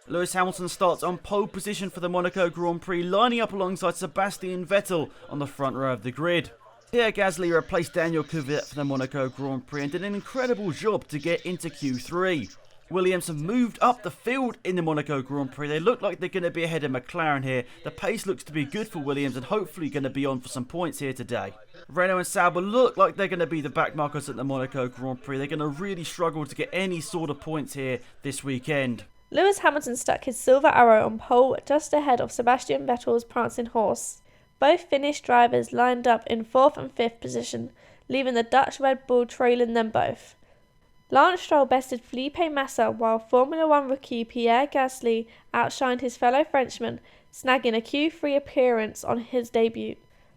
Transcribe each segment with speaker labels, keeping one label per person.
Speaker 1: Lewis Hamilton starts on pole position for the Monaco Grand Prix, lining up alongside Sebastian Vettel on the front row of the grid. Pierre Gasly replaced Daniel Kvyat for the Monaco Grand Prix and did an incredible job to get into Q3. Williams have moved up the field in the Monaco Grand Prix. They look like they're going to be ahead of McLaren here. The pace looks to be good for Williams and hopefully going to be on for some points here today. Renault and Sauber look like they're going to be the backmarkers at the Monaco Grand Prix. They're going to really struggle to get any sort of points here this weekend.
Speaker 2: Lewis Hamilton stuck his silver arrow on pole just ahead of Sebastian Vettel's prancing horse. Both Finnish drivers lined up in 4th and 5th position, leaving the Dutch Red Bull trailing them both. Lance Stroll bested Felipe Massa while Formula 1 rookie Pierre Gasly outshined his fellow Frenchman, snagging a Q3 appearance on his debut.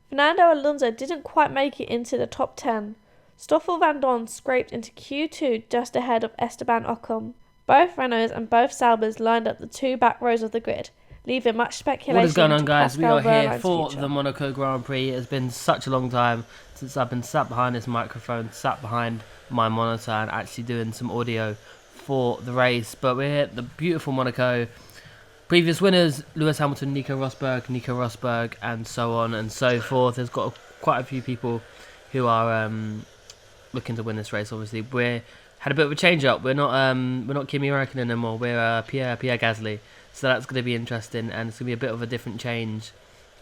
Speaker 2: Fernando Alonso didn't quite make it into the top 10. Stoffel Van Dorn scraped into Q2 just ahead of Esteban Ocon. Both Renaults and both Saubers lined up the two back rows of the grid, leaving much speculation.
Speaker 3: What is going on, guys? We are here
Speaker 2: Wehrlein's
Speaker 3: for
Speaker 2: future.
Speaker 3: the Monaco Grand Prix. It has been such a long time since I've been sat behind this microphone, sat behind my monitor and actually doing some audio for the race. But we're here at the beautiful Monaco. Previous winners, Lewis Hamilton, Nico Rosberg, and so on and so forth. There's got quite a few people who are looking to win this race. Obviously, we had a bit of a change up. We're not Kimi Räikkönen anymore. We're Pierre Gasly. So that's going to be interesting, and it's going to be a bit of a different change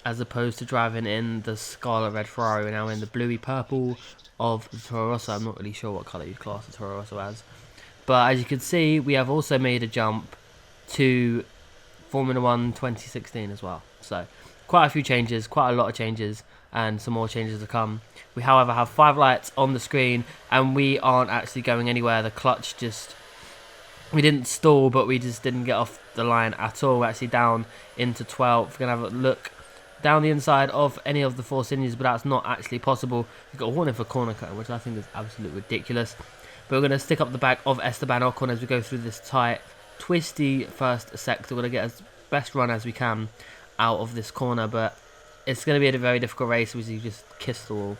Speaker 3: as opposed to driving in the scarlet red Ferrari. We're now in the bluey purple of the Toro Rosso. I'm not really sure what colour you'd class the Toro Rosso as. But as you can see, we have also made a jump to Formula 1 2016 as well. So quite a few changes, quite a lot of changes, and some more changes to come. We, however, have 5 lights on the screen, and we aren't actually going anywhere. The clutch just... We didn't stall, but we just didn't get off the line at all. We're actually down into 12th. We're going to have a look down the inside of any of the Force Indians, but that's not actually possible. We've got a warning for corner cutting, which I think is absolutely ridiculous. But we're going to stick up the back of Esteban Ocon as we go through this tight, twisty first sector. We're going to get as best run as we can out of this corner, but it's going to be a very difficult race. We just kissed the wall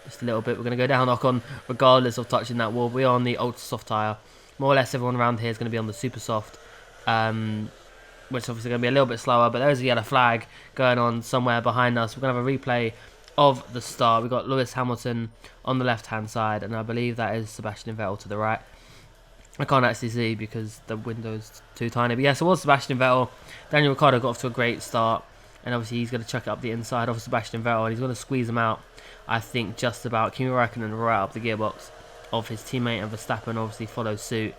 Speaker 3: just a little bit. We're going to go down Ocon regardless of touching that wall. We are on the ultra soft tyre. More or less everyone around here is going to be on the super soft, which is obviously going to be a little bit slower, but there's a yellow flag going on somewhere behind us. We're going to have a replay of the start. We've got Lewis Hamilton on the left-hand side, and I believe that is Sebastian Vettel to the right. I can't actually see because the window's too tiny, but yes, it was Sebastian Vettel. Daniel Ricciardo got off to a great start, and obviously he's going to chuck it up the inside of Sebastian Vettel, and he's going to squeeze him out, I think, just about. Kimi Räikkönen right up the gearbox of his teammate, and Verstappen obviously follows suit.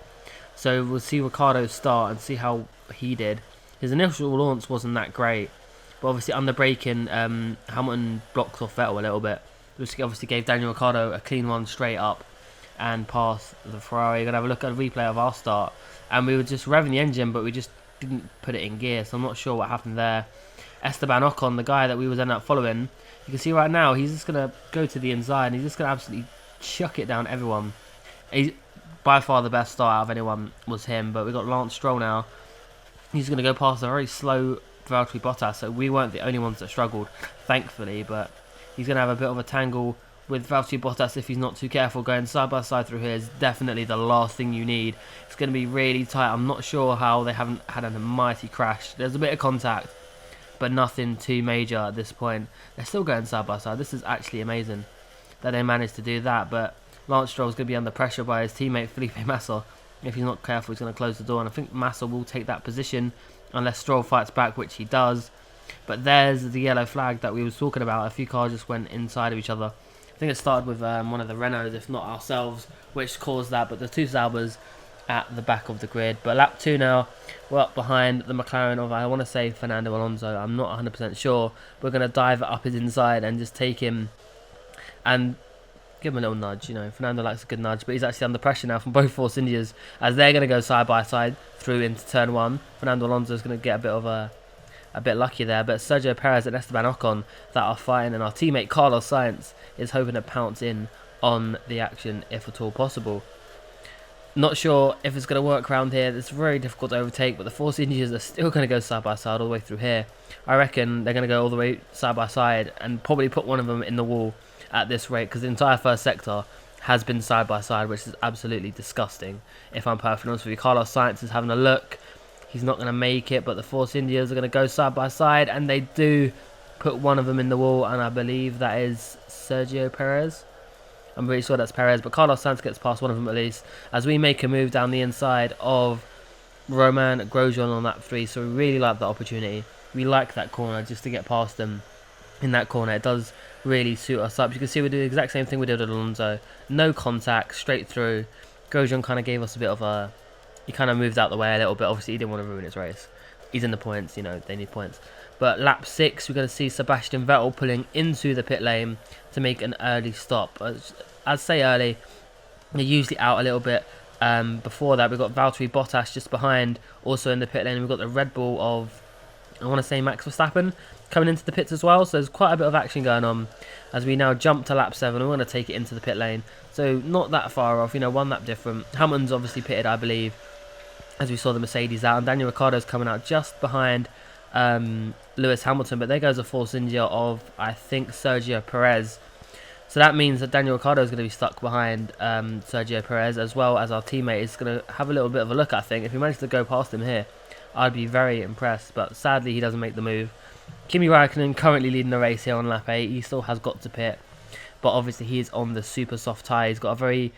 Speaker 3: So we'll see Ricciardo start and see how he did. His initial launch wasn't that great, but obviously under braking, Hamilton blocked off Vettel a little bit, which obviously gave Daniel Ricciardo a clean one straight up and past the Ferrari. We're going to have a look at a replay of our start, and we were just revving the engine, but we just didn't put it in gear, so I'm not sure what happened there. Esteban Ocon, the guy that we was ended up following, you can see right now he's just going to go to the inside and he's just going to absolutely chuck it down everyone. He's by far the best start out of anyone was him, but we've got Lance Stroll now. He's going to go past a very slow Valtteri Bottas, so we weren't the only ones that struggled, thankfully, but he's going to have a bit of a tangle with Valtteri Bottas if he's not too careful. Going side by side through here is definitely the last thing you need. It's going to be really tight. I'm not sure how they haven't had a mighty crash. There's a bit of contact, but nothing too major at this point. They're still going side by side. This is actually amazing that they managed to do that, but Lance Stroll's going to be under pressure by his teammate Felipe Massa. If he's not careful, he's going to close the door, and I think Massa will take that position unless Stroll fights back, which he does. But there's the yellow flag that we was talking about. A few cars just went inside of each other. I think it started with one of the Renaults, if not ourselves, which caused that. But the two Saubers at the back of the grid. But lap 2 now, we're up behind the McLaren of, I want to say, Fernando Alonso. I'm not 100% sure. We're going to dive up his inside and just take him and give him a little nudge. You know, Fernando likes a good nudge, but he's actually under pressure now from both Force Indias as they're going to go side by side through into turn 1. Fernando Alonso is going to get a bit lucky there, but Sergio Perez and Esteban Ocon that are fighting, and our teammate Carlos Sainz is hoping to pounce in on the action if at all possible. Not sure if it's going to work around here. It's very difficult to overtake, but the Force Indians are still going to go side by side all the way through here. I reckon they're going to go all the way side by side and probably put one of them in the wall at this rate, because the entire first sector has been side by side, which is absolutely disgusting, if I'm perfectly honest with you. Carlos Sainz is having a look. he's not going to make it, but the Force Indias are going to go side by side, and they do put one of them in the wall, and I believe that is Sergio Perez. I'm pretty sure that's Perez, but Carlos Sainz gets past one of them at least, as we make a move down the inside of Roman Grosjean on lap 3, so we really like that opportunity. We like that corner just to get past them in that corner. It does really suit us up. You can see we do the exact same thing we did with Alonso. No contact, straight through. Grosjean kind of gave us a bit of a... He kind of moved out the way a little bit. Obviously, he didn't want to ruin his race. He's in the points, you know, they need points. But lap 6, we're going to see Sebastian Vettel pulling into the pit lane to make an early stop. I'd say early. They're usually out a little bit. Before that, we've got Valtteri Bottas just behind, also in the pit lane. We've got the Red Bull of, I want to say, Max Verstappen coming into the pits as well. So there's quite a bit of action going on as we now jump to lap 7. We're going to take it into the pit lane. So not that far off, you know, one lap different. Hamilton's obviously pitted, I believe, as we saw the Mercedes out. And Daniel Ricciardo's coming out just behind Lewis Hamilton. But there goes a Force India of, I think, Sergio Perez. So that means that Daniel Ricciardo is going to be stuck behind Sergio Perez, as well as our teammate is going to have a little bit of a look, I think. If he manages to go past him here, I'd be very impressed. But sadly, he doesn't make the move. Kimi Raikkonen currently leading the race here on lap 8. He still has got to pit. But obviously, he is on the super soft tyre. He's got a very,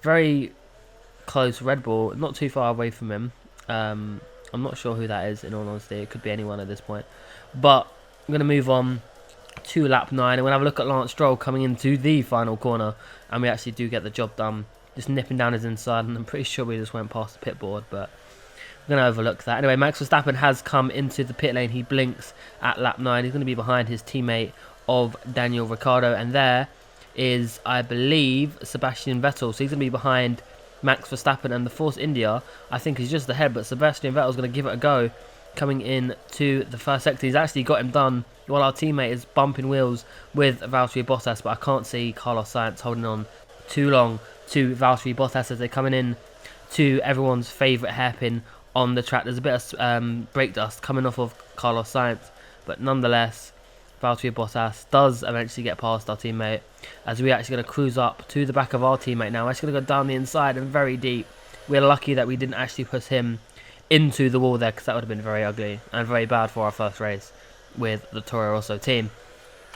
Speaker 3: very close Red Bull, not too far away from him. I'm not sure who that is, in all honesty. It could be anyone at this point. But I'm going to move on to lap 9, and we'll have a look at Lance Stroll coming into the final corner, and we actually do get the job done, just nipping down his inside, and I'm pretty sure we just went past the pit board, but we're going to overlook that. Anyway, Max Verstappen has come into the pit lane. He blinks at lap 9. He's going to be behind his teammate of Daniel Ricciardo, and there is, I believe, Sebastian Vettel, so he's going to be behind Max Verstappen, and the Force India, I think, is just ahead, but Sebastian Vettel's going to give it a go coming in to the first sector. He's actually got him done while our teammate is bumping wheels with Valtteri Bottas, but I can't see Carlos Sainz holding on too long to Valtteri Bottas as they're coming in to everyone's favourite hairpin on the track. There's a bit of brake dust coming off of Carlos Sainz, but nonetheless, Valtteri Bottas does eventually get past our teammate, as we're actually going to cruise up to the back of our teammate now. We're actually going to go down the inside and very deep. We're lucky that we didn't actually push him into the wall there, because that would have been very ugly and very bad for our first race with the Toro Rosso team.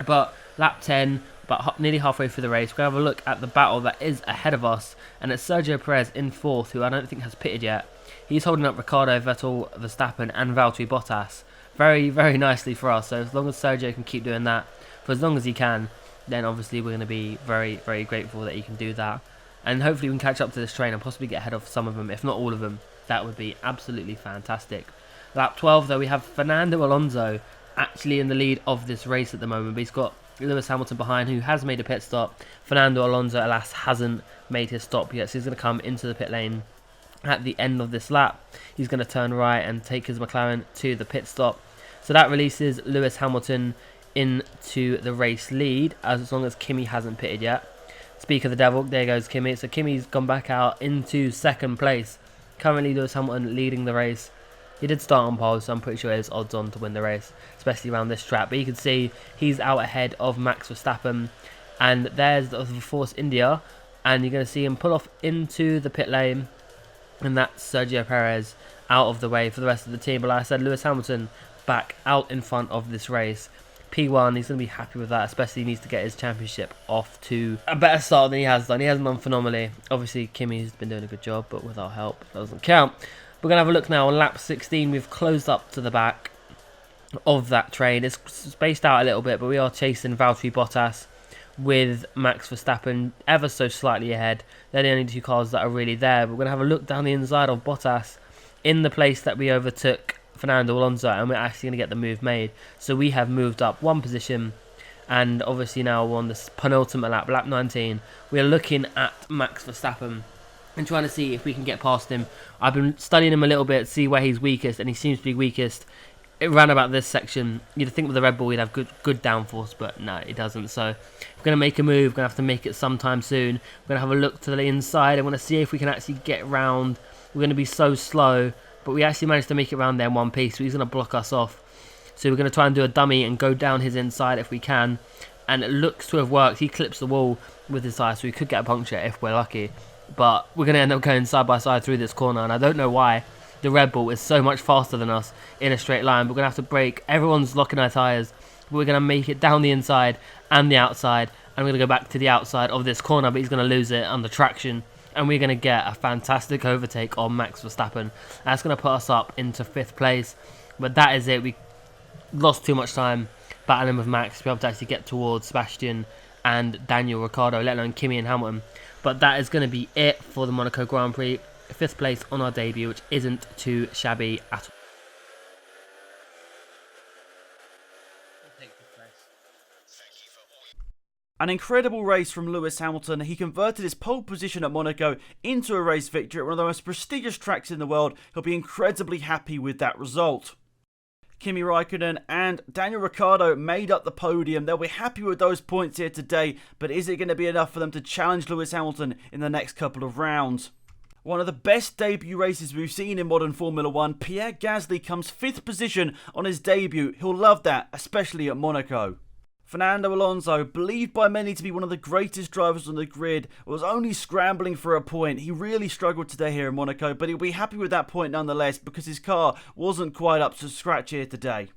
Speaker 3: But lap 10, about nearly halfway through the race, we're going to have a look at the battle that is ahead of us, and it's Sergio Perez in 4th, who I don't think has pitted yet. He's holding up Ricciardo, Vettel, Verstappen and Valtteri Bottas very, very nicely for us. So as long as Sergio can keep doing that for as long as he can, then obviously we're going to be very, very grateful that he can do that. And hopefully we can catch up to this train and possibly get ahead of some of them, if not all of them. That would be absolutely fantastic. Lap 12, though, we have Fernando Alonso actually in the lead of this race at the moment, but he's got Lewis Hamilton behind, who has made a pit stop. Fernando Alonso, alas, hasn't made his stop yet, so he's going to come into the pit lane at the end of this lap. He's going to turn right and take his McLaren to the pit stop. So that releases Lewis Hamilton into the race lead, as long as Kimi hasn't pitted yet. Speak of the devil, there goes Kimi. So Kimi's gone back out into 2nd place. Currently, Lewis Hamilton leading the race. He did start on pole, so I'm pretty sure there's odds on to win the race, especially around this track. But you can see he's out ahead of Max Verstappen. And there's the Force India. And you're going to see him pull off into the pit lane. And that's Sergio Perez out of the way for the rest of the team. But like I said, Lewis Hamilton back out in front of this race. P1, he's going to be happy with that, especially he needs to get his championship off to a better start than he has done. He hasn't done phenomenally. Obviously, Kimi's been doing a good job, but with our help, that doesn't count. We're going to have a look now on lap 16. We've closed up to the back of that train. It's spaced out a little bit, but we are chasing Valtteri Bottas with Max Verstappen ever so slightly ahead. They're the only two cars that are really there. But we're going to have a look down the inside of Bottas in the place that we overtook Fernando Alonso, and we're actually going to get the move made. So we have moved up one position, and obviously now we're on this penultimate lap, lap 19. We are looking at Max Verstappen and trying to see if we can get past him. I've been studying him a little bit, see where he's weakest, and he seems to be weakest around about this section. You'd think with the Red Bull he'd have good downforce, but no, he doesn't. So we're going to make a move. We're going to have to make it sometime soon. We're going to have a look to the inside. I want to see if we can actually get round. We're going to be so slow, but we actually managed to make it around there in one piece, so he's going to block us off. So we're going to try and do a dummy and go down his inside if we can, and it looks to have worked. He clips the wall with his tire, so we could get a puncture if we're lucky, but we're going to end up going side by side through this corner, and I don't know why the Red Bull is so much faster than us in a straight line. We're going to have to brake. Everyone's locking our tyres. We're going to make it down the inside and the outside. And we're going to go back to the outside of this corner, but he's going to lose it under traction. And we're going to get a fantastic overtake on Max Verstappen. That's going to put us up into 5th place. But that is it. We lost too much time battling with Max to be able to actually get towards Sebastian and Daniel Ricciardo, let alone Kimi and Hamilton. But that is going to be it for the Monaco Grand Prix. 5th place on our debut, which isn't too shabby at all.
Speaker 1: An incredible race from Lewis Hamilton. He converted his pole position at Monaco into a race victory at one of the most prestigious tracks in the world. He'll be incredibly happy with that result. Kimi Raikkonen and Daniel Ricciardo made up the podium. They'll be happy with those points here today, but is it going to be enough for them to challenge Lewis Hamilton in the next couple of rounds? One of the best debut races we've seen in modern Formula 1, Pierre Gasly comes 5th position on his debut. He'll love that, especially at Monaco. Fernando Alonso, believed by many to be one of the greatest drivers on the grid, was only scrambling for a point. He really struggled today here in Monaco, but he'll be happy with that point nonetheless because his car wasn't quite up to scratch here today.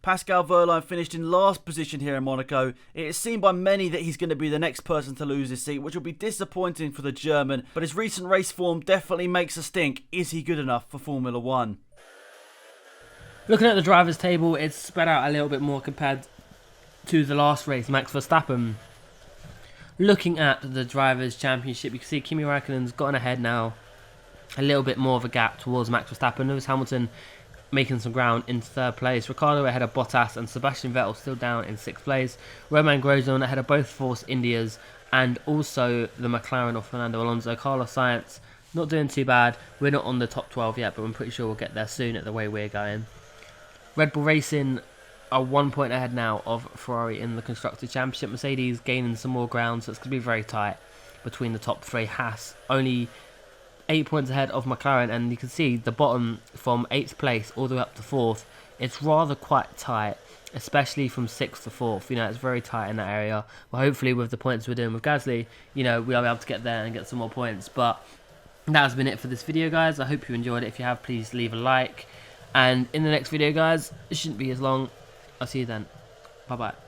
Speaker 1: Pascal Wehrlein finished in last position here in Monaco. It is seen by many that he's going to be the next person to lose his seat, which will be disappointing for the German, but his recent race form definitely makes us think, is he good enough for Formula 1?
Speaker 3: Looking at the drivers' table, it's spread out a little bit more compared to the last race, Max Verstappen. Looking at the Drivers' Championship, you can see Kimi Raikkonen's gotten ahead now. A little bit more of a gap towards Max Verstappen. Lewis Hamilton making some ground in 3rd place. Ricciardo ahead of Bottas and Sebastian Vettel still down in 6th place. Romain Grosjean ahead of both Force Indias and also the McLaren of Fernando Alonso. Carlos Sainz not doing too bad. We're not on the top 12 yet, but I'm pretty sure we'll get there soon at the way we're going. Red Bull Racing are 1 point ahead now of Ferrari in the Constructors' Championship. Mercedes gaining some more ground, so it's going to be very tight between the top 3. Haas only 8 points ahead of McLaren, and you can see the bottom from 8th place all the way up to 4th. It's rather quite tight, especially from 6th to 4th. You know, it's very tight in that area. But hopefully with the points we're doing with Gasly, you know, we'll be able to get there and get some more points. But that has been it for this video, guys. I hope you enjoyed it. If you have, please leave a like. And in the next video, guys, it shouldn't be as long. I'll see you then. Bye-bye.